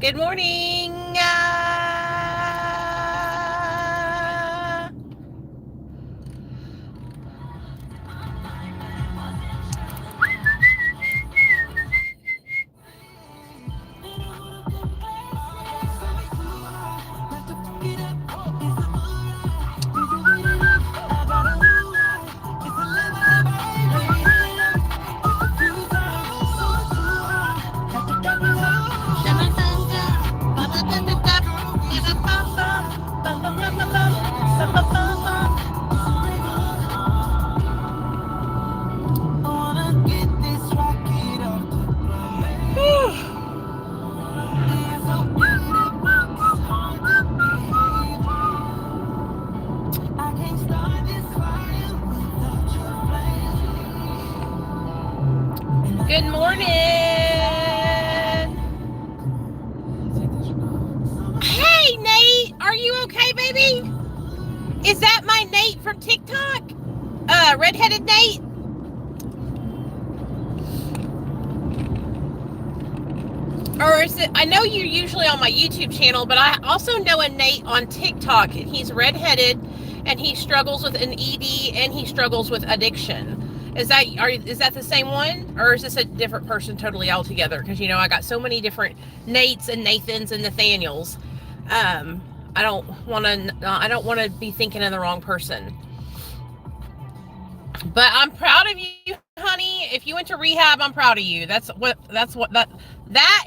Good morning. Good morning. Hey, Nate. Are you okay, baby? Is that my Nate from TikTok? Redheaded Nate? Or is it, I know you're usually on my YouTube channel, but I also know a Nate on TikTok, and he's redheaded, and he struggles with an ED, and he struggles with addiction. Is that the same one, or is this a different person totally altogether? Because I got so many different Nates and Nathans and Nathaniels. I don't want to be thinking of the wrong person. But I'm proud of you, honey. If you went to rehab, I'm proud of you. That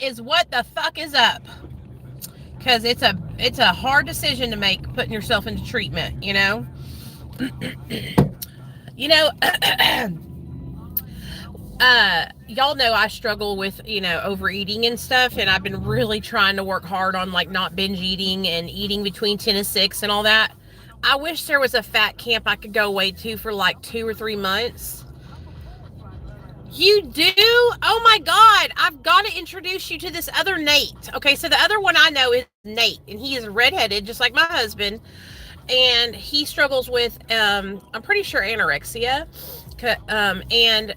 is what the fuck is up. Because it's a hard decision to make, putting yourself into treatment, y'all know I struggle with, overeating and stuff, and I've been really trying to work hard on not binge eating and eating between 10 and 6 and all that. I wish there was a fat camp I could go away to for 2 or 3 months. You do? Oh my God. I've got to introduce you to this other Nate. Okay, so the other one I know is Nate, and he is redheaded, just like my husband. And he struggles with, I'm pretty sure, anorexia. And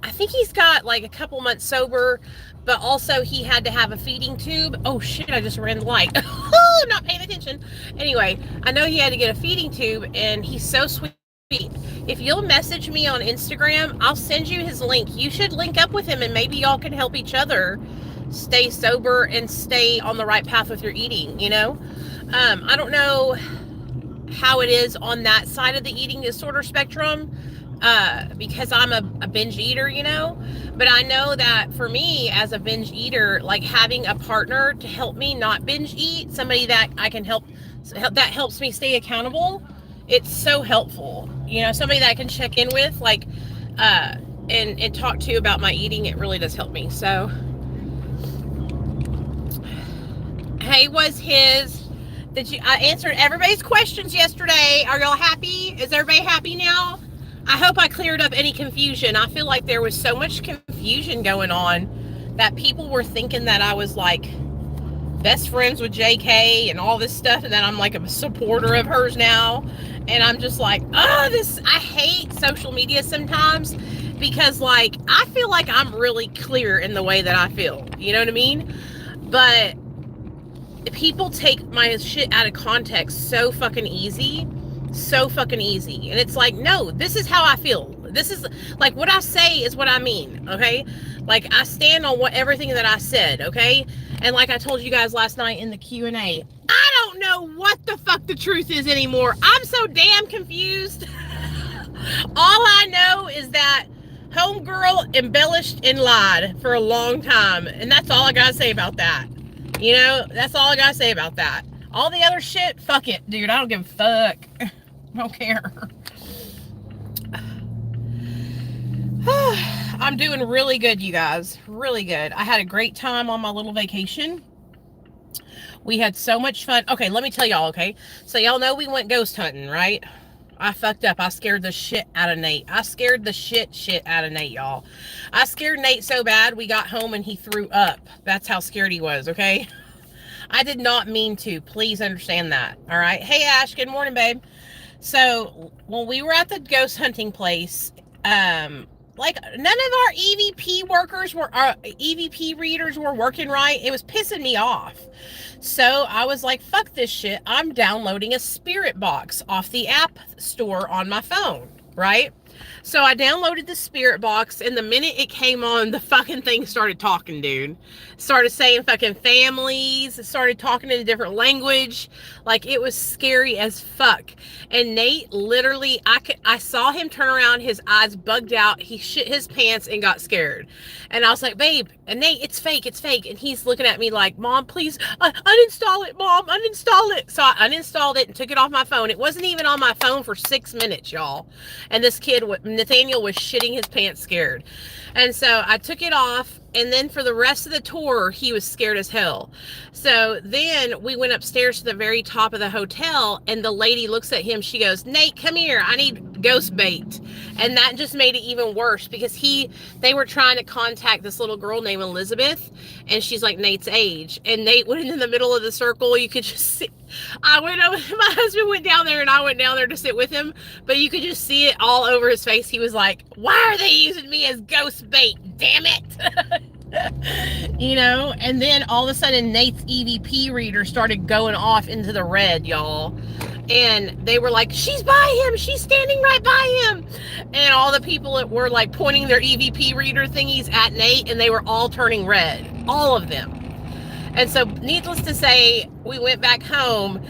I think he's got a couple months sober, but also he had to have a feeding tube. Oh shit, I just ran the light. Oh, I'm not paying attention. Anyway, I know he had to get a feeding tube, and he's so sweet. If you'll message me on Instagram, I'll send you his link. You should link up with him, and maybe y'all can help each other stay sober and stay on the right path with your eating, I don't know how it is on that side of the eating disorder spectrum, because I'm a binge eater, but I know that for me as a binge eater, having a partner to help me not binge eat, somebody that I can help, that helps me stay accountable, it's so helpful. Somebody that I can check in with, and talk to about my eating, it really does help me. So, hey, I answered everybody's questions yesterday. Are y'all happy? Is everybody happy now? I hope I cleared up any confusion. I feel like there was so much confusion going on that people were thinking that I was best friends with JK and all this stuff, and that I'm a supporter of hers now. And I'm just I hate social media sometimes, because I feel like I'm really clear in the way that I feel. You know what I mean? But people take my shit out of context so fucking easy. And it's no, this is how I feel. This is what I say is what I mean. Okay. I stand on everything that I said. Okay. And I told you guys last night in the Q&A, I don't know what the fuck the truth is anymore. I'm so damn confused. All I know is that homegirl embellished and lied for a long time. And that's all I gotta say about that. That's all I gotta say about that. All the other shit, fuck it, dude. I don't give a fuck. I don't care. I'm doing really good, you guys. Really good. I had a great time on my little vacation. We had so much fun. Okay, let me tell y'all, okay? So y'all know we went ghost hunting, right? I fucked up. I scared the shit out of Nate. I scared the shit out of Nate, y'all. I scared Nate so bad, we got home and he threw up. That's how scared he was, okay? I did not mean to. Please understand that, all right? Hey, Ash, good morning, babe. So when we were at the ghost hunting place, like none of our EVP workers were, our EVP readers were working right. It was pissing me off. So I was like, fuck this shit. I'm downloading a spirit box off the app store on my phone, right? So I downloaded the spirit box, and the minute it came on, the fucking thing started talking, dude. Started saying fucking families. It started talking in a different language. Like, it was scary as fuck. And Nate literally, I saw him turn around, his eyes bugged out. He shit his pants and got scared. And I was like, babe, and Nate, it's fake, it's fake. And he's looking at me like, Mom, please, uninstall it, Mom, uninstall it. So I uninstalled it and took it off my phone. It wasn't even on my phone for 6 minutes, y'all. And this kid, Nathaniel, was shitting his pants scared. And so I took it off. And then for the rest of the tour, he was scared as hell. So then we went upstairs to the very top of the hotel, and the lady looks at him. She goes, Nate, come here. I need ghost bait. And that just made it even worse, because they were trying to contact this little girl named Elizabeth, and she's like Nate's age. And Nate went in the middle of the circle. You could just see. I went over, my husband went down there, and I went down there to sit with him, but you could just see it all over his face. He was like, why are they using me as ghost bait? Damn it. You know, and then all of a sudden Nate's EVP reader started going off into the red, y'all. And they were like, she's by him, she's standing right by him. And all the people that were like pointing their EVP reader thingies at Nate, and they were all turning red, all of them. And so needless to say, we went back home,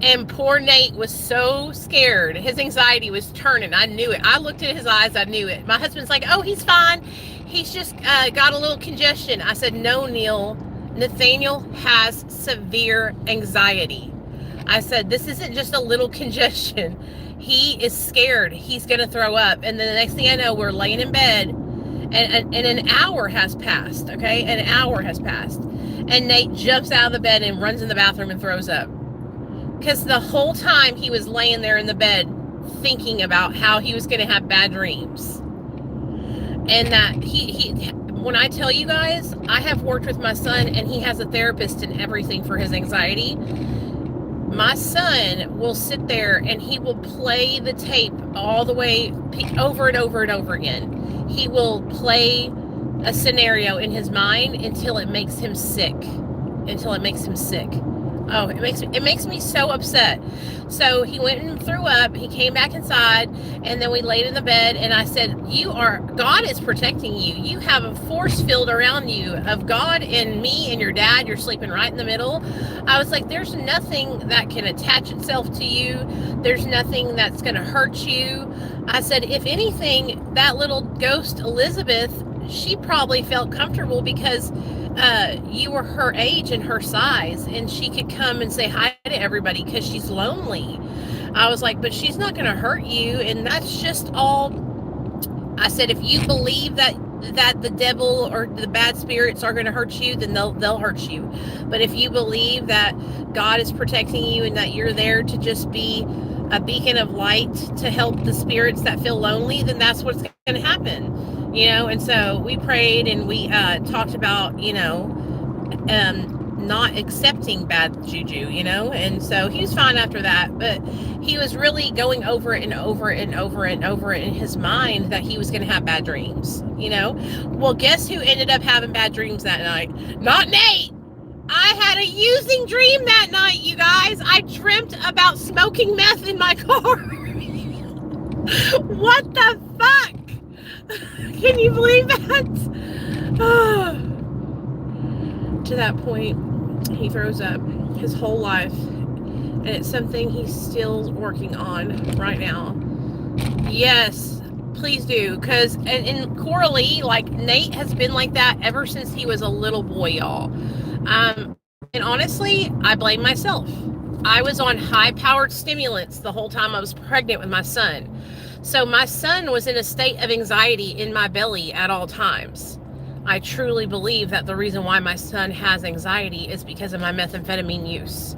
and poor Nate was so scared. His anxiety was turning. I knew it. I looked at his eyes. I knew it. My husband's like, oh, he's fine. He's just got a little congestion. I said, no, Neil. Nathaniel has severe anxiety. I said, this isn't just a little congestion. He is scared. He's going to throw up. And then the next thing I know, we're laying in bed, and an hour has passed, okay? An hour has passed. And Nate jumps out of the bed and runs in the bathroom and throws up. Because the whole time he was laying there in the bed thinking about how he was going to have bad dreams. And that when I tell you guys, I have worked with my son, and he has a therapist and everything for his anxiety. My son will sit there and he will play the tape all the way over and over and over again. He will play a scenario in his mind until it makes him sick. Oh, it makes me so upset. So he went and threw up. He came back inside, and then we laid in the bed, and I said, God is protecting you. You have a force field around you of God and me and your dad. You're sleeping right in the middle. I was like, there's nothing that can attach itself to you. There's nothing that's going to hurt you. I said, if anything, that little ghost Elizabeth, she probably felt comfortable because you were her age and her size, and she could come and say hi to everybody because she's lonely. I was like, but she's not going to hurt you, and that's just all. I said, if you believe that the devil or the bad spirits are going to hurt you, then they'll hurt you. But if you believe that God is protecting you and that you're there to just be a beacon of light to help the spirits that feel lonely, then that's what's going to happen. You know, and so we prayed, and we talked about, not accepting bad juju, and so he was fine after that, but he was really going over it and over it and over it and over it in his mind that he was going to have bad dreams, Well, guess who ended up having bad dreams that night? Not Nate. I had a using dream that night, you guys. I dreamt about smoking meth in my car. What the fuck? Can you believe that? To that point, he throws up his whole life, and it's something he's still working on right now. Yes, please do, because and Coralie, like, Nate has been like that ever since he was a little boy, y'all. And honestly, I blame myself. I was on high-powered stimulants the whole time I was pregnant with my son. So my son was in a state of anxiety in my belly at all times. I truly believe that the reason why my son has anxiety is because of my methamphetamine use.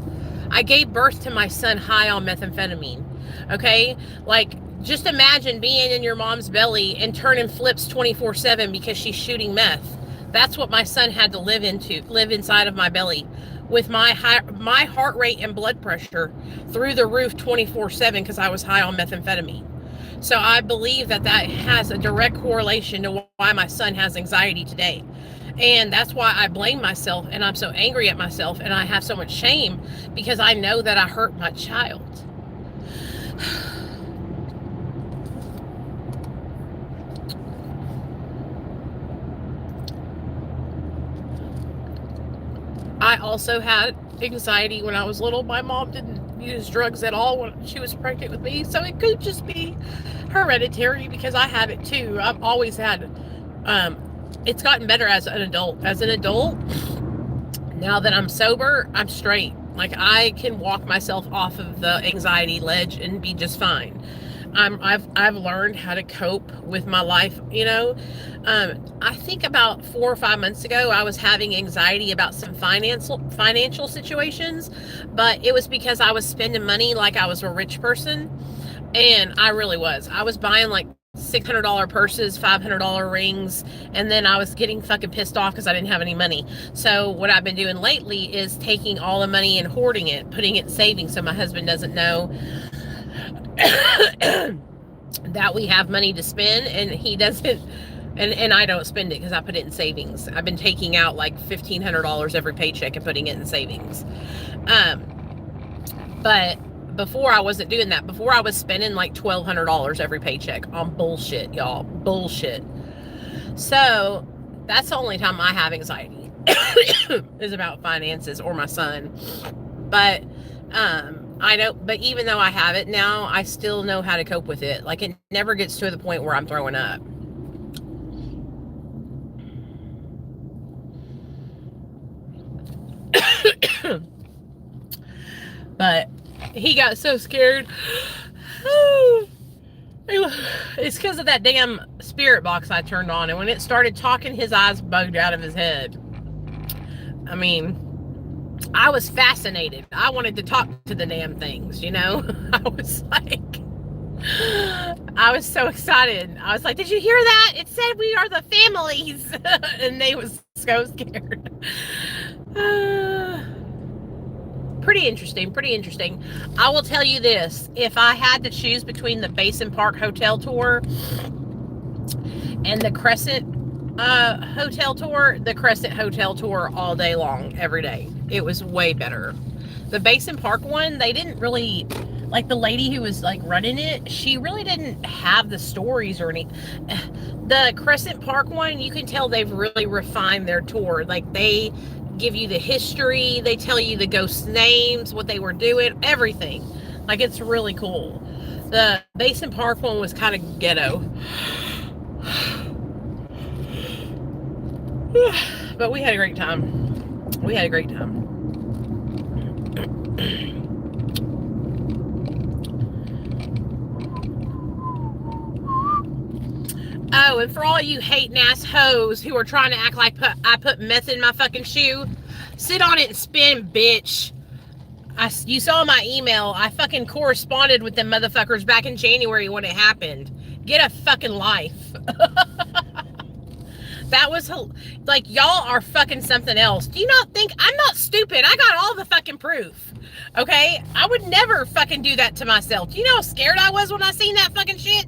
I gave birth to my son high on methamphetamine, okay? Like, just imagine being in your mom's belly and turning flips 24/7 because she's shooting meth. That's what my son had to live inside of my belly, with my heart rate and blood pressure through the roof 24/7 because I was high on methamphetamine. So I believe that has a direct correlation to why my son has anxiety today. And that's why I blame myself, and I'm so angry at myself, and I have so much shame, because I know that I hurt my child. I also had anxiety when I was little. My mom didn't use drugs at all when she was pregnant with me, so it could just be hereditary, because I have it too. I've always had it's gotten better as an adult. Now that I'm sober, I'm straight. Like, I can walk myself off of the anxiety ledge and be just fine. I've learned how to cope with my life, you know. I think about 4 or 5 months ago, I was having anxiety about some financial situations, but it was because I was spending money like I was a rich person, and I really was. I was buying like $600 purses, $500 rings, and then I was getting fucking pissed off because I didn't have any money. So what I've been doing lately is taking all the money and hoarding it, putting it in savings, so my husband doesn't know that we have money to spend, and he doesn't, and I don't spend it because I put it in savings. I've been taking out like $1,500 every paycheck and putting it in savings. But before, I wasn't doing that. Before, I was spending like $1,200 every paycheck on bullshit, y'all. Bullshit. So that's the only time I have anxiety is about finances or my son. But I don't, but even though I have it now, I still know how to cope with it. Like, it never gets to the point where I'm throwing up. But he got so scared. It's because of that damn spirit box I turned on, and when it started talking, his eyes bugged out of his head. I mean, I was fascinated. I wanted to talk to the damn things, you know? I was so excited. I was like, did you hear that? It said we are the families. And they was so scared. Pretty interesting. I will tell you this. If I had to choose between the Basin Park Hotel Tour and the Crescent Hotel Tour, the Crescent Hotel Tour all day long, every day. It was way better. The Basin Park one, they didn't really, like, the lady who was like running it, she really didn't have the stories or anything. The Crescent Park one, you can tell they've really refined their tour. Like, they give you the history, they tell you the ghosts' names, what they were doing, everything. Like, it's really cool. The Basin Park one was kind of ghetto. But we had a great time. Oh, and for all you hating ass hoes who are trying to act like I put meth in my fucking shoe, sit on it and spin, bitch. You saw my email. I fucking corresponded with them motherfuckers back in January when it happened. Get a fucking life. That was, like, y'all are fucking something else. Do you not think I'm not stupid? I got all the fucking proof. Okay? I would never fucking do that to myself. Do you know how scared I was when I seen that fucking shit?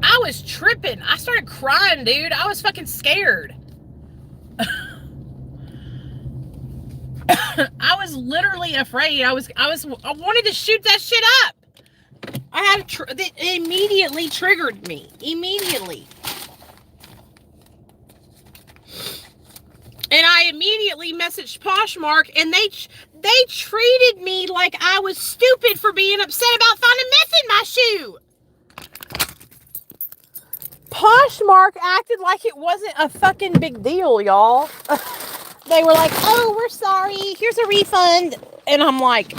I was tripping. I started crying, dude. I was fucking scared. I was literally afraid. I wanted to shoot that shit up. It immediately triggered me. Immediately. And I immediately messaged Poshmark, and they treated me like I was stupid for being upset about finding meth in my shoe. Poshmark acted like it wasn't a fucking big deal, y'all. They were like, oh, we're sorry. Here's a refund. And I'm like,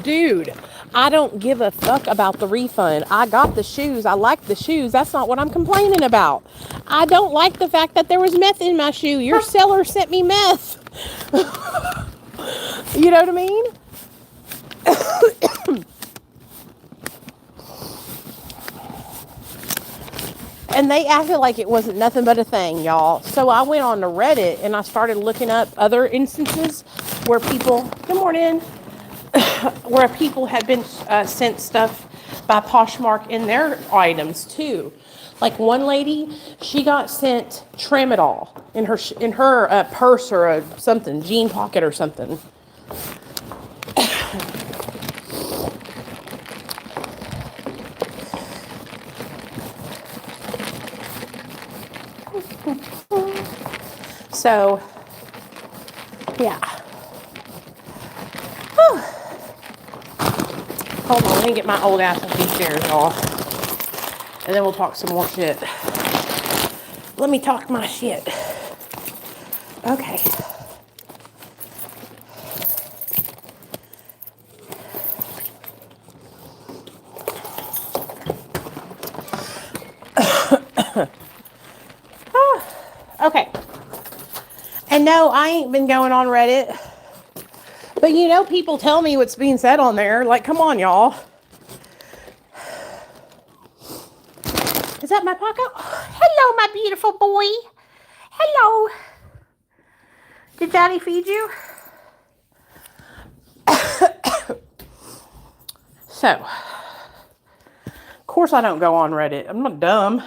dude, I don't give a fuck about the refund. I got the shoes. I like the shoes. That's not what I'm complaining about. I don't like the fact that there was meth in my shoe. Your seller sent me meth. You know what I mean? And they acted like it wasn't nothing but a thing, y'all. So I went on to Reddit and I started looking up other instances where people, good morning, where people had been sent stuff by Poshmark in their items too. Like one lady, she got sent tramadol in her purse or something, jean pocket or something. So, yeah. Whew. Hold on, let me get my old ass off these stairs, y'all. And then we'll talk some more shit. Let me talk my shit. Okay. Okay. And no, I ain't been going on Reddit. But you know, people tell me what's being said on there. Like, come on, y'all. Is that my pocket? Oh, hello, my beautiful boy. Hello. Did Daddy feed you? So, of course I don't go on Reddit. I'm not dumb.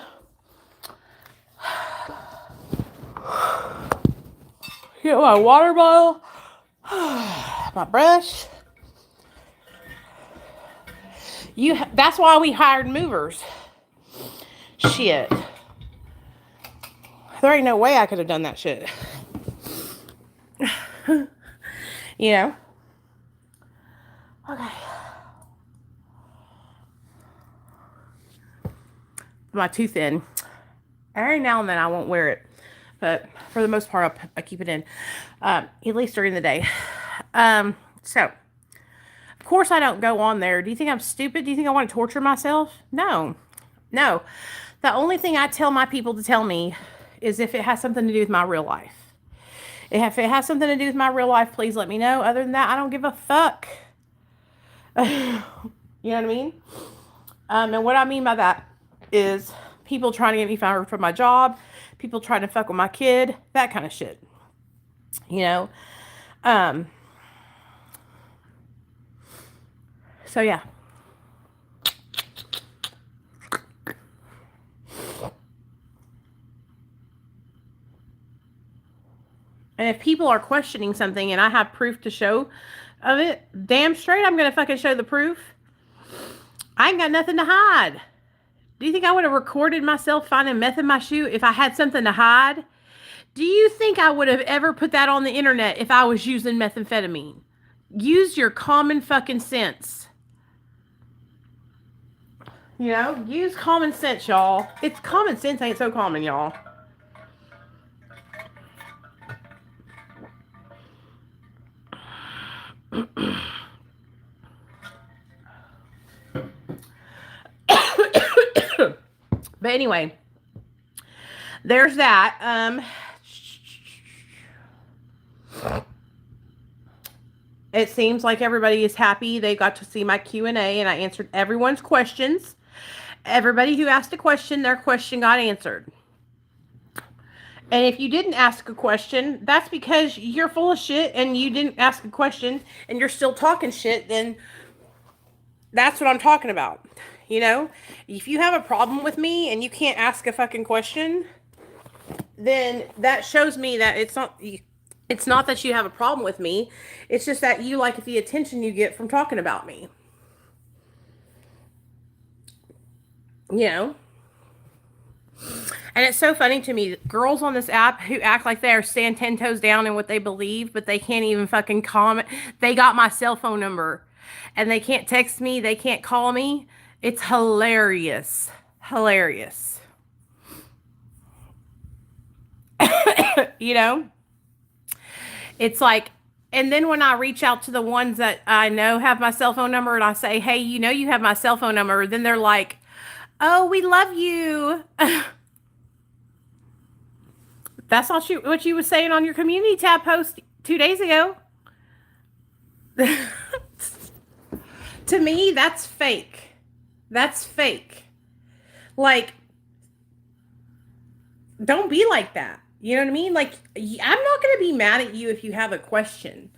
Get my water bottle. My brush. That's why we hired movers. Shit. There ain't no way I could have done that shit. You know? Okay. My tooth in. Every now and then I won't wear it. But for the most part, I keep it in. At least during the day. So, of course I don't go on there. Do you think I'm stupid? Do you think I want to torture myself? No. No. The only thing I tell my people to tell me is if it has something to do with my real life. If it has something to do with my real life, please let me know. Other than that, I don't give a fuck. You know what I mean? And what I mean by that is people trying to get me fired from my job, people trying to fuck with my kid, that kind of shit. You know? So yeah. And if people are questioning something and I have proof to show of it, damn straight I'm going to fucking show the proof. I ain't got nothing to hide. Do you think I would have recorded myself finding meth in my shoe if I had something to hide? Do you think I would have ever put that on the internet if I was using methamphetamine? Use your common fucking sense. You know, use common sense, y'all. It's common sense ain't so common, y'all. But anyway, there's that. It seems like everybody is happy. They got to see my Q&A and I answered everyone's questions. Everybody who asked a question, their question got answered. And if you didn't ask a question, that's because you're full of shit and you didn't ask a question and you're still talking shit, then that's what I'm talking about. You know, if you have a problem with me and you can't ask a fucking question, then that shows me that it's not that you have a problem with me. It's just that you like the attention you get from talking about me. You know? And it's so funny to me, girls on this app who act like they are stand 10 toes down in what they believe, but they can't even fucking comment. They got my cell phone number and they can't text me. They can't call me. It's hilarious. Hilarious. You know? It's like, and then when I reach out to the ones that I know have my cell phone number and I say, hey, you know you have my cell phone number, then they're like, oh, we love you. That's not what you was saying on your community tab post 2 days ago. To me, that's fake. That's fake. Like, don't be like that. You know what I mean? Like, I'm not going to be mad at you if you have a question.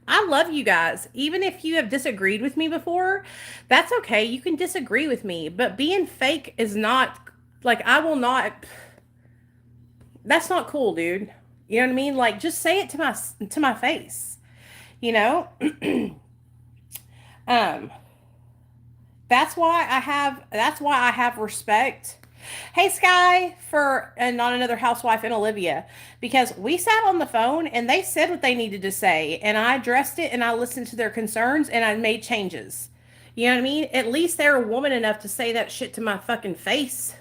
I love you guys. Even if you have disagreed with me before, that's okay. You can disagree with me, but being fake is not like I will not. That's not cool, dude. You know what I mean? Like just say it to my face. You know? um that's why I have respect. Hey Sky for and not another housewife and Olivia, because we sat on the phone and they said what they needed to say and I addressed it and I listened to their concerns and I made changes. You know what I mean? At least they're a woman enough to say that shit to my fucking face.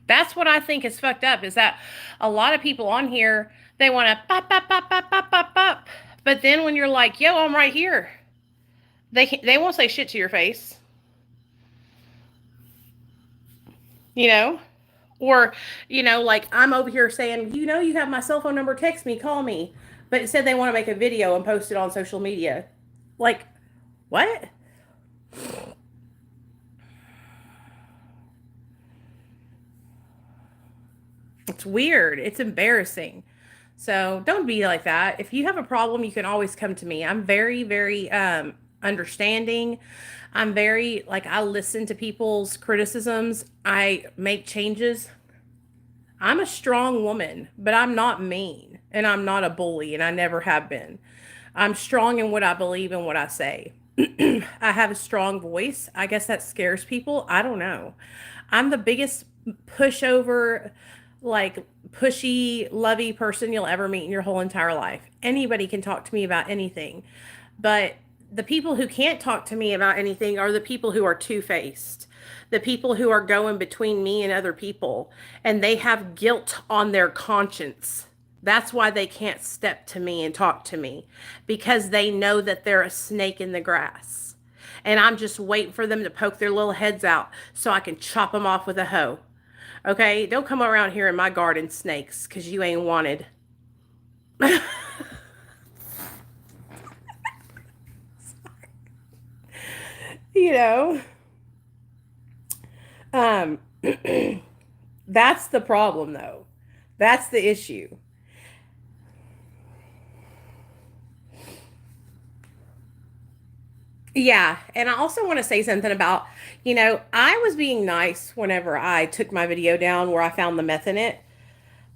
That's what I think is fucked up is that a lot of people on here they want to pop pop pop pop pop pop pop, but then when you're like, "Yo, I'm right here," they won't say shit to your face. You know? Or, like I'm over here saying, you have my cell phone number, text me, call me. But it said they want to make a video and post it on social media. Like, what? It's weird. It's embarrassing. So don't be like that. If you have a problem, you can always come to me. I'm very, very understanding. I'm very, like, I listen to people's criticisms, I make changes. I'm a strong woman, but I'm not mean and I'm not a bully and I never have been. I'm strong in what I believe and what I say. I have a strong voice. I guess that scares people. I don't know. I'm the biggest pushover, like pushy, lovey person you'll ever meet in your whole entire life. Anybody can talk to me about anything. But the people who can't talk to me about anything are the people who are two faced, the people who are going between me and other people, and they have guilt on their conscience. That's why they can't step to me and talk to me because they know that they're a snake in the grass. And I'm just waiting for them to poke their little heads out so I can chop them off with a hoe. Okay? Don't come around here in my garden, snakes, because you ain't wanted. you know? Um, that's the problem, though. That's the issue. Yeah, and I also want to say something about, I was being nice whenever I took my video down where I found the meth in it.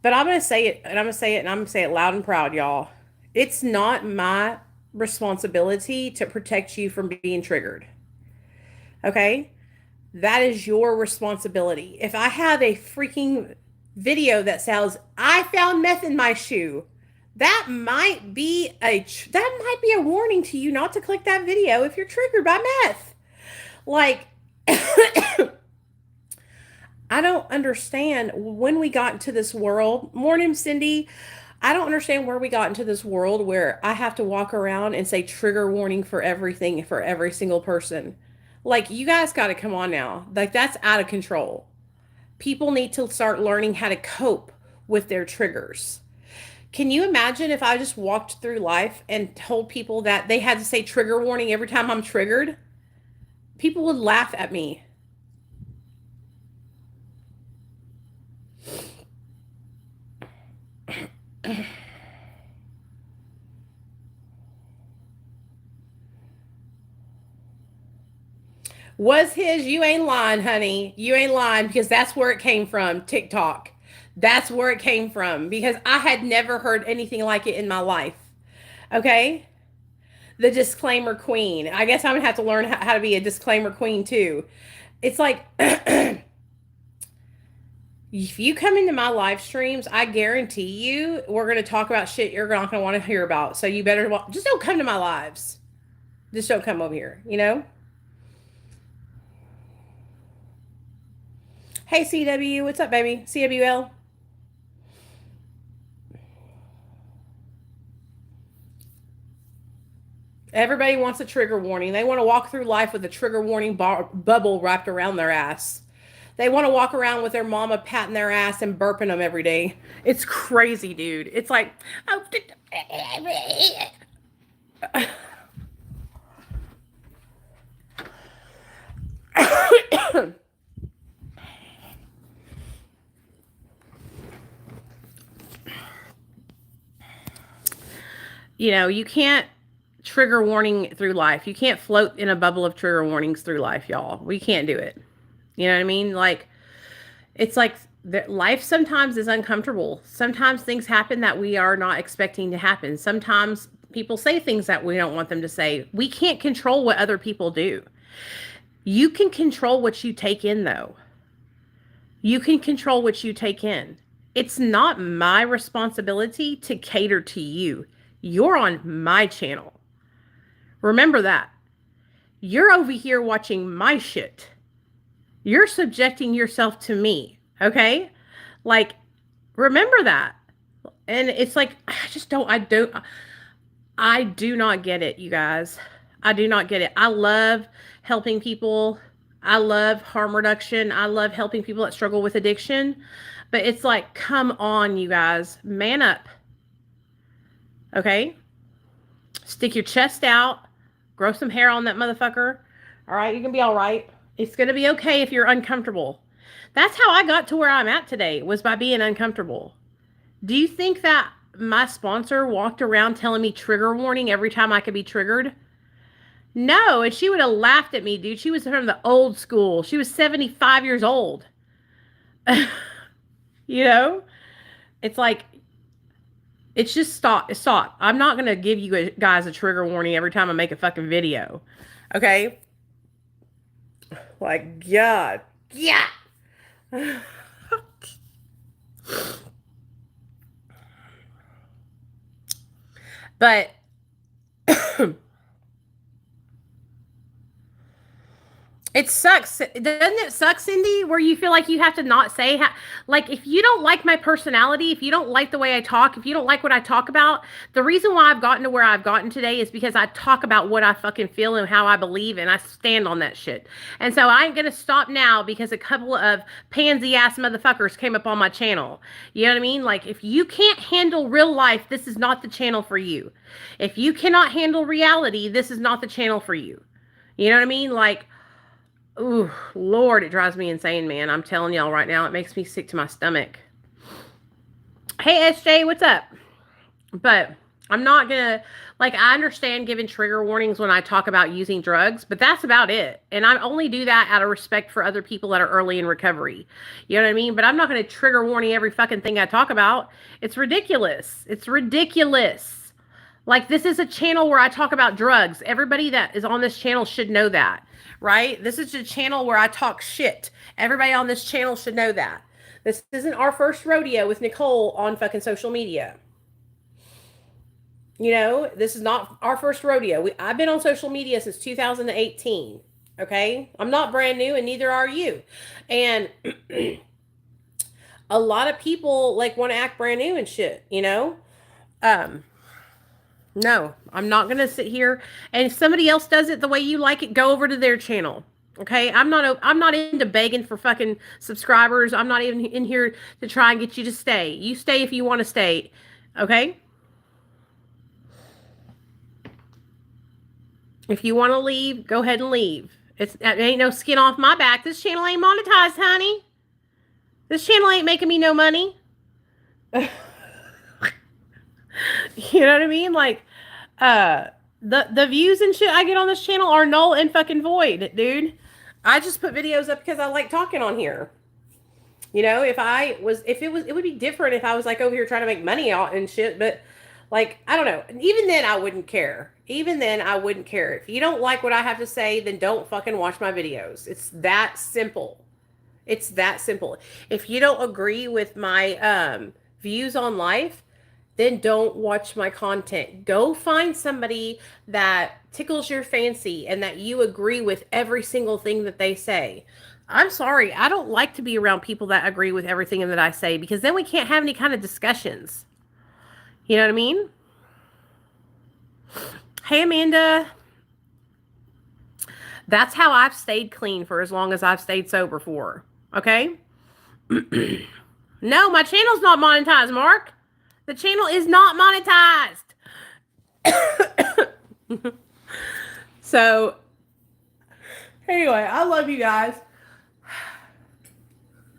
But I'm going to say it, and I'm going to say it, and I'm going to say it loud and proud, y'all. It's not my responsibility to protect you from being triggered. Okay? That is your responsibility. If I have a freaking video that says I found meth in my shoe, that might be a warning to you not to click that video if you're triggered by meth. Like I don't understand when we got into this world. Morning, Cindy. I don't understand where we got into this world where I have to walk around and say trigger warning for everything for every single person. Like, you guys got to come on now. Like, that's out of control. People need to start learning how to cope with their triggers. Can you imagine if I just walked through life and told people that they had to say trigger warning every time I'm triggered? People would laugh at me. Was his? You ain't lying, honey. You ain't lying because that's where it came from. TikTok. That's where it came from because I had never heard anything like it in my life. Okay? The disclaimer queen. I guess I'm going to have to learn how to be a disclaimer queen too. It's like, if you come into my live streams, I guarantee you we're going to talk about shit you're not going to want to hear about. So you better just don't come to my lives. Just don't come over here, you know? Hey, CW, what's up, baby? CWL. Everybody wants a trigger warning. They want to walk through life with a trigger warning bubble wrapped around their ass. They want to walk around with their mama patting their ass and burping them every day. It's crazy, dude. It's like, oh, You can't trigger warning through life. You can't float in a bubble of trigger warnings through life, y'all. We can't do it. You know what I mean? Like, it's like life sometimes is uncomfortable. Sometimes things happen that we are not expecting to happen. Sometimes people say things that we don't want them to say. We can't control what other people do. You can control what you take in, though. You can control what you take in. It's not my responsibility to cater to you. You're on my channel. Remember that. You're over here watching my shit. You're subjecting yourself to me. Okay? Like, remember that. And it's like, I do not get it, you guys. I do not get it. I love helping people. I love harm reduction. I love helping people that struggle with addiction. But it's like, come on, you guys. Man up. Okay? Stick your chest out. Grow some hair on that motherfucker. All right? You're going to be all right. It's going to be okay if you're uncomfortable. That's how I got to where I'm at today, was by being uncomfortable. Do you think that my sponsor walked around telling me trigger warning every time I could be triggered? No, and she would have laughed at me, dude. She was from the old school. She was 75 years old. You know? It's like, it's just stop. Stop. I'm not going to give you guys a trigger warning every time I make a fucking video. Okay? Like, God. Yeah. But it sucks. Doesn't it suck, Cindy, where you feel like you have to not say, like, if you don't like my personality, if you don't like the way I talk, if you don't like what I talk about, the reason why I've gotten to where I've gotten today is because I talk about what I fucking feel and how I believe, and I stand on that shit. And so I ain't going to stop now because a couple of pansy ass motherfuckers came up on my channel. You know what I mean? Like, if you can't handle real life, this is not the channel for you. If you cannot handle reality, this is not the channel for you. You know what I mean? Like, ooh, Lord, it drives me insane, man. I'm telling y'all right now, it makes me sick to my stomach. Hey, SJ, what's up? But I'm not gonna, like, I understand giving trigger warnings when I talk about using drugs, but that's about it. And I only do that out of respect for other people that are early in recovery. You know what I mean? But I'm not gonna trigger warning every fucking thing I talk about. It's ridiculous. It's ridiculous. Like, this is a channel where I talk about drugs. Everybody that is on this channel should know that. Right? This is a channel where I talk shit. Everybody on this channel should know that. This isn't our first rodeo with Nicole on fucking social media. You know, this is not our first rodeo. I've been on social media since 2018. Okay? I'm not brand new, and neither are you. And a lot of people, like, want to act brand new and shit, you know? No, I'm not going to sit here. And if somebody else does it the way you like it, go over to their channel. Okay? I'm not into begging for fucking subscribers. I'm not even in here to try and get you to stay. You stay if you want to stay. Okay? If you want to leave, go ahead and leave. It ain't no skin off my back. This channel ain't monetized, honey. This channel ain't making me no money. You know what I mean? Like, the views and shit I get on this channel are null and fucking void, dude. I just put videos up because I like talking on here. You know, it would be different if I was like over here trying to make money out and shit, but like, I don't know. Even then I wouldn't care. Even then I wouldn't care. If you don't like what I have to say, then don't fucking watch my videos. It's that simple. It's that simple. If you don't agree with my views on life, then don't watch my content. Go find somebody that tickles your fancy and that you agree with every single thing that they say. I'm sorry, I don't like to be around people that agree with everything that I say, because then we can't have any kind of discussions. You know what I mean? Hey, Amanda. That's how I've stayed clean for as long as I've stayed sober for. Okay? No, my channel's not monetized, Mark. The channel is not monetized. So, anyway, I love you guys.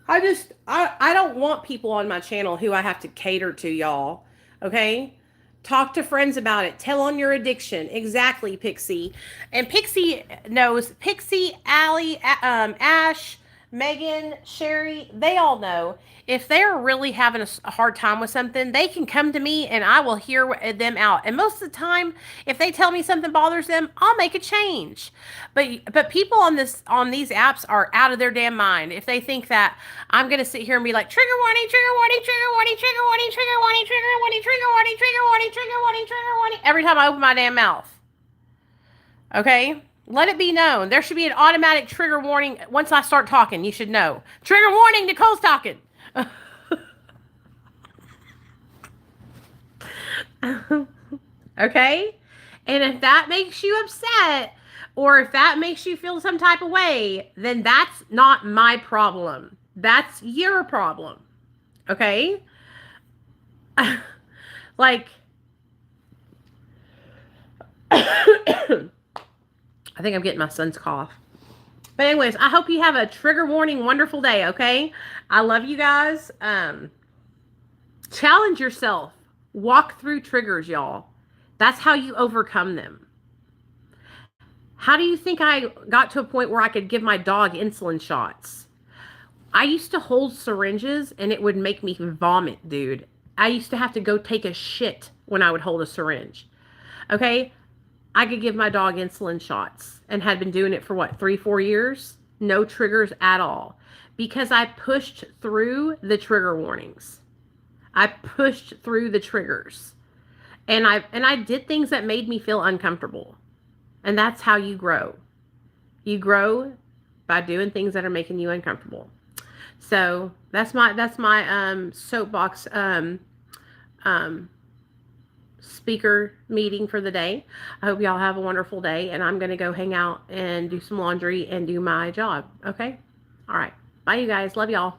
I don't want people on my channel who I have to cater to, y'all. Okay? Talk to friends about it. Tell on your addiction. Exactly, Pixie. And Pixie knows. Pixie, Allie, Ash, Megan, Sherry, they all know. If they're really having a hard time with something, they can come to me and I will hear them out. And most of the time, if they tell me something bothers them, I'll make a change. But people on these apps are out of their damn mind if they think that I'm gonna sit here and be like trigger warning, trigger warning, trigger warning, trigger warning, trigger warning, trigger warning, trigger warning, trigger warning, trigger warning, trigger warning every time I open my damn mouth. Okay? Let it be known. There should be an automatic trigger warning once I start talking. You should know. Trigger warning, Nicole's talking. Okay? And if that makes you upset or if that makes you feel some type of way, then that's not my problem. That's your problem. Okay? Like, I think I'm getting my son's cough. But anyways, I hope you have a trigger warning, wonderful day, okay? I love you guys. Challenge yourself. Walk through triggers, y'all. That's how you overcome them. How do you think I got to a point where I could give my dog insulin shots? I used to hold syringes and it would make me vomit, dude. I used to have to go take a shit when I would hold a syringe. Okay? I could give my dog insulin shots and had been doing it for what, 3-4 years? No triggers at all. Because I pushed through the trigger warnings. I pushed through the triggers. And I did things that made me feel uncomfortable. And that's how you grow. You grow by doing things that are making you uncomfortable. So that's my soapbox speaker meeting for the day. I hope y'all have a wonderful day, and I'm gonna go hang out and do some laundry and do my job. Okay? All right. Bye, you guys. Love y'all.